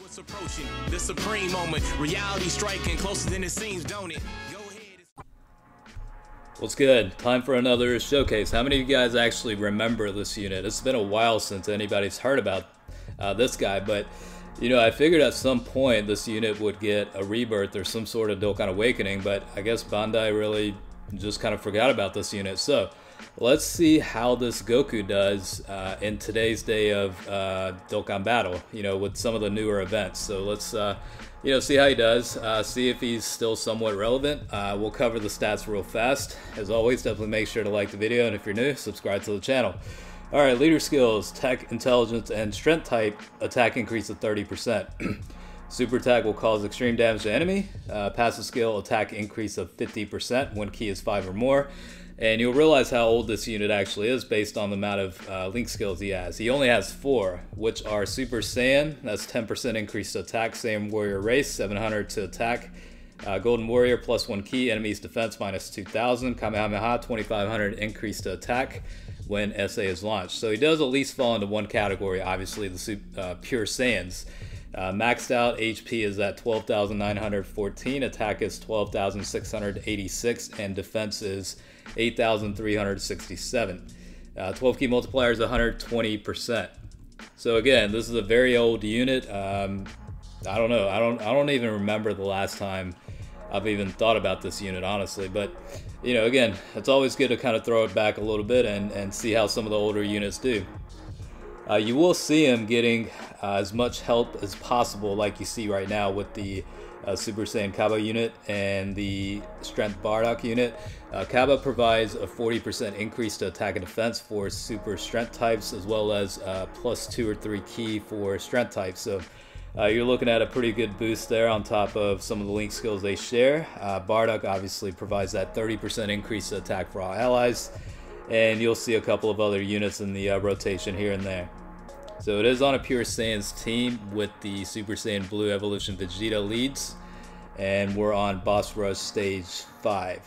What's approaching the supreme moment, reality striking closer than it seems, don't it? Go ahead. What's good? Time for another showcase. How many of you guys actually remember this unit? It's been a while since anybody's heard about this guy, but you know, I figured at some point this unit would get a rebirth or some sort of Dokkan awakening, but I guess Bandai really just kind of forgot about this unit. So let's see how this Goku does in today's day of Dokkan battle, you know, with some of the newer events. So let's you know, see how he does, see if he's still somewhat relevant. We'll cover the stats real fast. As always, definitely make sure to like the video, and if you're new, subscribe to the channel. Alright, leader skills, tech, intelligence, and strength type, attack increase of 30%. Super attack will cause extreme damage to enemy. Passive skill, attack increase of 50% when key is 5 or more. And you'll realize how old this unit actually is based on the amount of link skills he has. He only has 4, which are Super Saiyan, that's 10% increase to attack, Saiyan Warrior Race, 700 to attack, Golden Warrior, plus 1 key, enemy's defense minus 2000, Kamehameha, 2500 increase to attack when SA is launched. So he does at least fall into one category, obviously the Pure Saiyans. Maxed out HP is at 12,914, attack is 12,686, and defense is 8,367. 12 key multiplier is 120%. So again, this is a very old unit. I don't know. I don't even remember the last time I've even thought about this unit, honestly. But you know, again, it's always good to kind of throw it back a little bit and see how some of the older units do. You will see him getting as much help as possible, like you see right now with the Super Saiyan Kaba unit and the Strength Bardock unit. Kaba provides a 40% increase to attack and defense for super strength types, as well as plus 2 or 3 key for strength types. So you're looking at a pretty good boost there on top of some of the link skills they share. Bardock obviously provides that 30% increase to attack for all allies, and you'll see a couple of other units in the rotation here and there. So it is on a Pure Saiyans team with the Super Saiyan Blue Evolution Vegeta leads, and we're on Boss Rush Stage 5.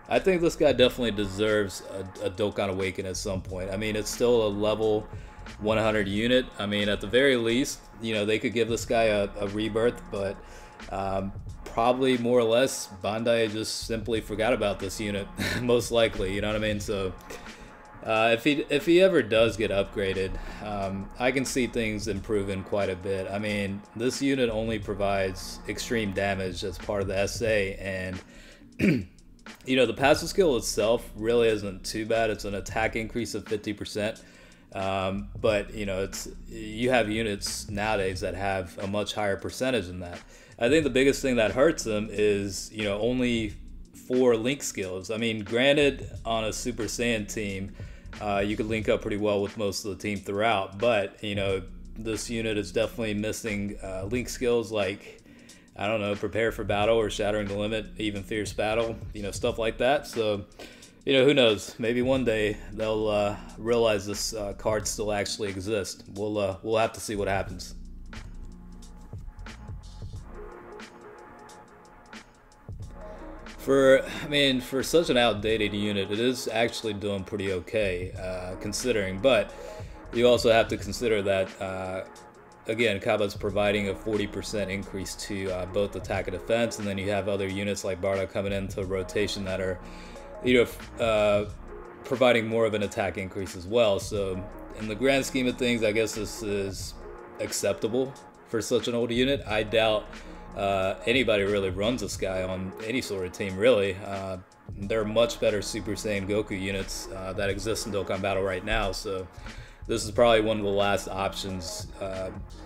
I think this guy definitely deserves a Dokkan Awaken at some point. I mean, it's still a level 100 unit. I mean, at the very least, you know, they could give this guy a rebirth, but probably more or less Bandai just simply forgot about this unit, most likely, you know what I mean? So if he ever does get upgraded, I can see things improving quite a bit. I mean, this unit only provides extreme damage as part of the SA, and you know, the passive skill itself really isn't too bad. It's an attack increase of 50%. But you know, you have units nowadays that have a much higher percentage than that. I think the biggest thing that hurts them is, you know, only 4 link skills. I mean, granted, on a Super Saiyan team, you could link up pretty well with most of the team throughout, but you know, this unit is definitely missing link skills like, I don't know, Prepare for Battle or Shattering the Limit, even Fierce Battle, you know, stuff like that. So you know, who knows? Maybe one day they'll realize this card still actually exists. We'll have to see what happens. For such an outdated unit, it is actually doing pretty okay, considering. But you also have to consider that again, Kaba's providing a 40% increase to both attack and defense, and then you have other units like Bardock coming into rotation that are, you know, providing more of an attack increase as well. So in the grand scheme of things, I guess this is acceptable for such an old unit. I doubt anybody really runs this guy on any sort of team, really. There are much better Super Saiyan Goku units that exist in Dokkan Battle right now, so this is probably one of the last options,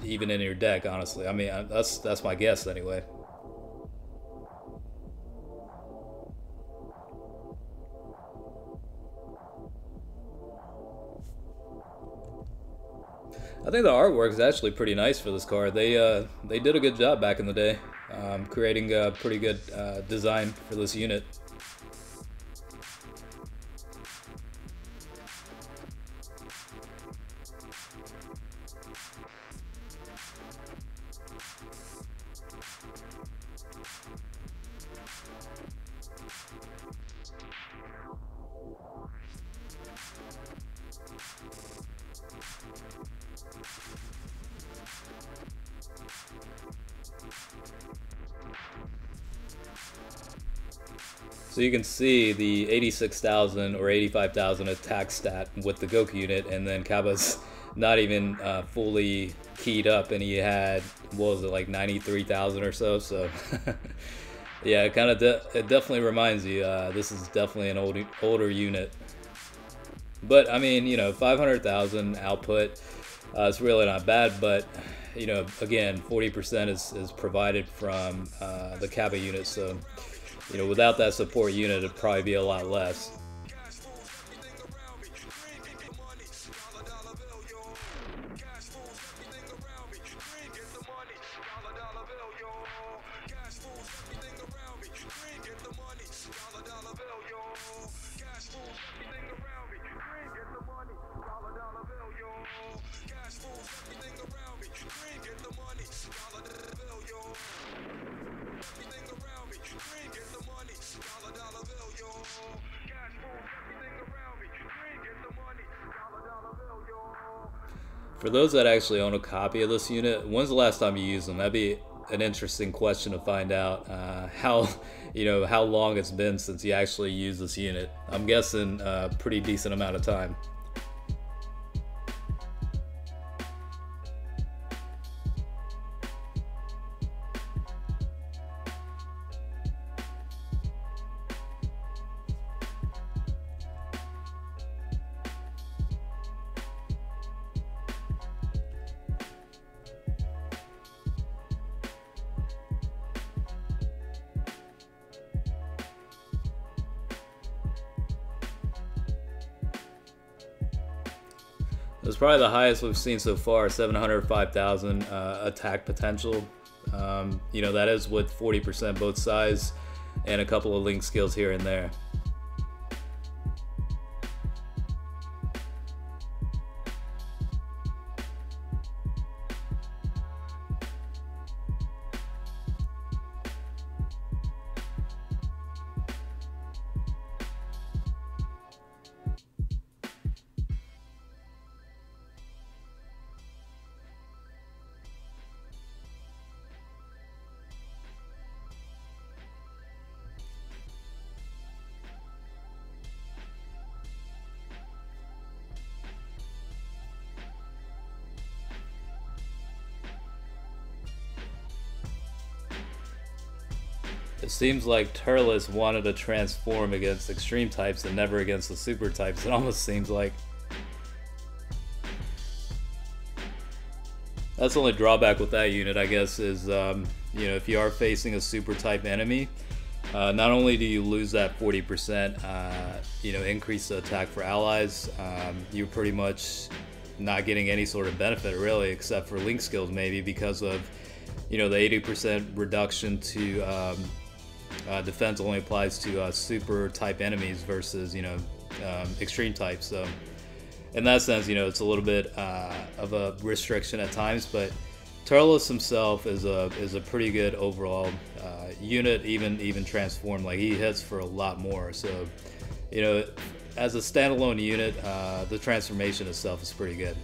even in your deck, honestly. I mean, that's my guess anyway. I think the artwork is actually pretty nice for this card. They did a good job back in the day, creating a pretty good design for this unit. So you can see the 86,000 or 85,000 attack stat with the Goku unit, and then Cabba's not even fully keyed up, and he had, what was it, like 93,000 or so. So yeah, it kind of it definitely reminds you this is definitely an older unit. But I mean, you know, 500,000 output, it's really not bad. But you know, again, 40% is provided from the Cabba unit, so you know, without that support unit, it'd probably be a lot less. For those that actually own a copy of this unit, when's the last time you used them? That'd be an interesting question to find out. How long it's been since you actually used this unit. I'm guessing a pretty decent amount of time. It's probably the highest we've seen so far, 705,000 attack potential. You know, that is with 40% both sides and a couple of link skills here and there. It seems like Turles wanted to transform against extreme types and never against the super types. It almost seems like. That's the only drawback with that unit, I guess, is you know, if you are facing a super type enemy, not only do you lose that 40% you know, increase the attack for allies, you're pretty much not getting any sort of benefit really, except for link skills maybe, because of, you know, the 80% reduction to defense only applies to super type enemies versus, you know, extreme types. So in that sense, you know, it's a little bit of a restriction at times, but Turles himself is a pretty good overall unit, even transformed. Like, he hits for a lot more. So, you know, as a standalone unit, the transformation itself is pretty good.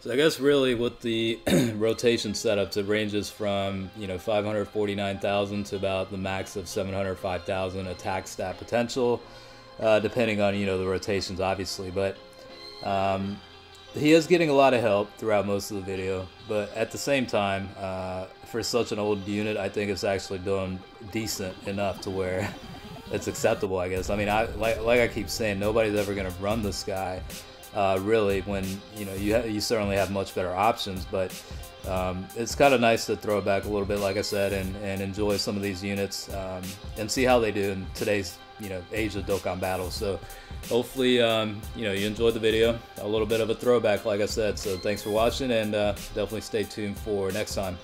So I guess really with the rotation setups, it ranges from, you know, 549,000 to about the max of 705,000 attack stat potential, depending on, you know, the rotations obviously. But he is getting a lot of help throughout most of the video. But at the same time, for such an old unit, I think it's actually doing decent enough to where it's acceptable, I guess. I mean, like I keep saying, nobody's ever gonna run this guy. Really, when, you know, you certainly have much better options, but it's kind of nice to throw it back a little bit, like I said, and enjoy some of these units and see how they do in today's, you know, age of Dokkan battles. So hopefully, you know, you enjoyed the video. A little bit of a throwback, like I said. So thanks for watching, and definitely stay tuned for next time.